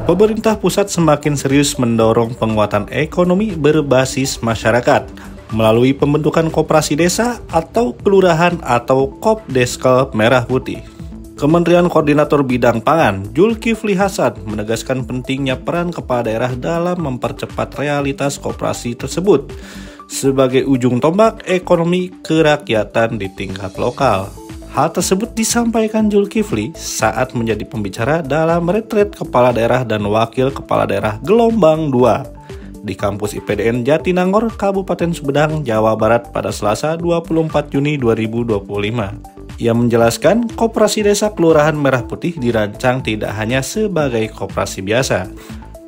Pemerintah pusat semakin serius mendorong penguatan ekonomi berbasis masyarakat melalui pembentukan koperasi desa atau kelurahan atau Kopdeskel Merah Putih. Kementerian Koordinator Bidang Pangan, Zulkifli Hasan, menegaskan pentingnya peran kepala daerah dalam mempercepat realitas koperasi tersebut sebagai ujung tombak ekonomi kerakyatan di tingkat lokal. Hal tersebut disampaikan Zulkifli saat menjadi pembicara dalam retret kepala daerah dan wakil kepala daerah gelombang 2 di kampus IPDN Jatinangor, Kabupaten Sumedang, Jawa Barat pada Selasa 24 Juni 2025. Ia menjelaskan koperasi desa Kelurahan Merah Putih dirancang tidak hanya sebagai koperasi biasa,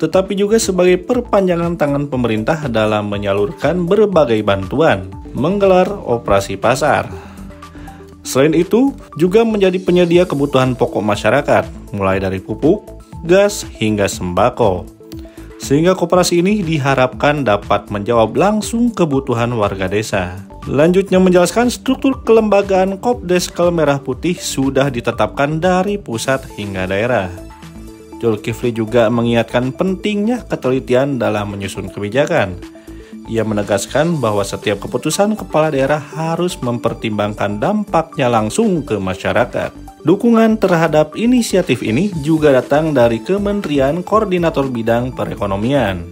tetapi juga sebagai perpanjangan tangan pemerintah dalam menyalurkan berbagai bantuan, menggelar operasi pasar. Selain itu, juga menjadi penyedia kebutuhan pokok masyarakat, mulai dari pupuk, gas, hingga sembako. Sehingga koperasi ini diharapkan dapat menjawab langsung kebutuhan warga desa. Lanjutnya menjelaskan struktur kelembagaan Kopdeskel Merah Putih sudah ditetapkan dari pusat hingga daerah. Zulkifli juga mengingatkan pentingnya ketelitian dalam menyusun kebijakan. Ia menegaskan bahwa setiap keputusan kepala daerah harus mempertimbangkan dampaknya langsung ke masyarakat. Dukungan terhadap inisiatif ini juga datang dari Kementerian Koordinator Bidang Perekonomian,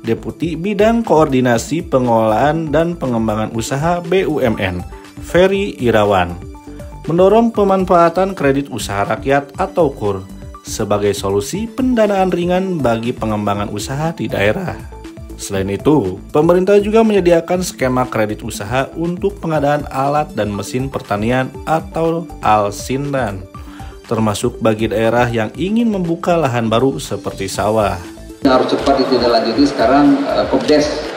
Deputi Bidang Koordinasi Pengelolaan dan Pengembangan Usaha BUMN, Ferry Irawan, mendorong pemanfaatan kredit usaha rakyat atau KUR sebagai solusi pendanaan ringan bagi pengembangan usaha di daerah. Selain itu, pemerintah juga menyediakan skema kredit usaha untuk pengadaan alat dan mesin pertanian atau Alsintan, termasuk bagi daerah yang ingin membuka lahan baru seperti sawah. Harus cepat ditindaklanjuti sekarang Kopdes,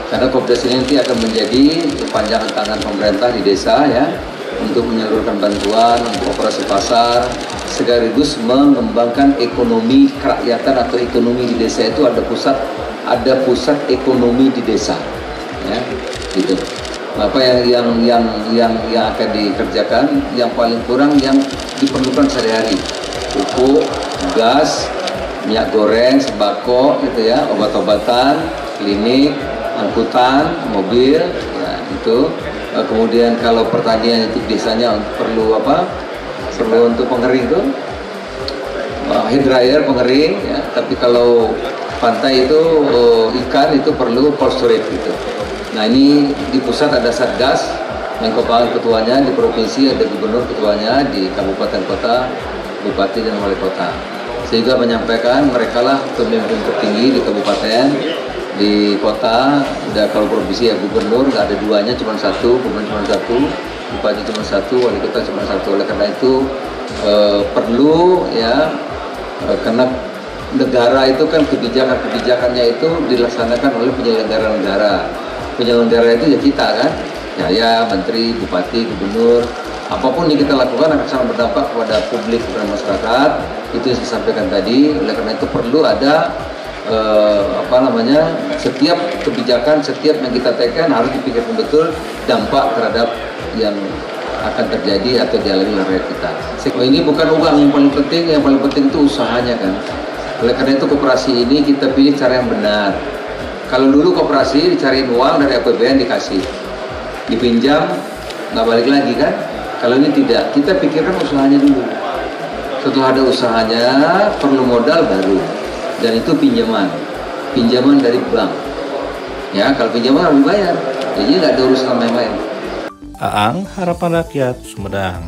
karena Kopdes ini nanti akan menjadi kepanjangan tangan pemerintah di desa ya, untuk menyalurkan bantuan, untuk operasi pasar, sekaligus mengembangkan ekonomi kerakyatan atau ekonomi di desa. Itu ada pusat ekonomi di desa, ya, gitu. Apa yang akan dikerjakan, yang paling kurang yang diperlukan sehari-hari, pupuk, gas, minyak goreng, sembako, gitu ya, obat-obatan, klinik, angkutan, mobil, ya, itu. Kemudian kalau pertanian itu biasanya perlu apa? Perlu untuk pengering itu, hair dryer pengering, ya. Tapi kalau pantai itu ikan itu perlu cold storage gitu. Nah ini di pusat ada Satgas, Menko Pangan ketuanya, di provinsi ada gubernur ketuanya, di kabupaten kota, bupati dan wali kota. Sehingga menyampaikan mereka lah pemimpin tertinggi di kabupaten, di kota. Udah kalau provinsi ya gubernur nggak ada duanya, cuma satu, gubernur cuma satu, bupati cuma satu, wali kota cuma satu. Oleh karena itu perlu ya, karena negara itu kan kebijakannya itu dilaksanakan oleh penyelenggara negara. Penyelenggara itu ya kita kan, ya menteri, bupati, gubernur, apapun yang kita lakukan akan sangat berdampak kepada publik dan masyarakat. Itu yang saya sampaikan tadi. Oleh karena itu perlu ada setiap kebijakan, setiap yang kita tekan harus dipikirkan betul dampak terhadap yang akan terjadi atau dialami oleh rakyat kita. Ini bukan uang yang paling penting itu usahanya kan. Oleh karena itu koperasi ini kita pilih cara yang benar. Kalau dulu koperasi dicariin uang dari APBN dikasih, dipinjam nggak balik lagi kan. Kalau ini tidak, kita pikirkan usahanya dulu. Setelah ada usahanya perlu modal baru, dan itu pinjaman dari bank. Ya kalau pinjaman harus dibayar, jadi nggak ada urusan sama yang lain. Aang, Harapan Rakyat, Sumedang.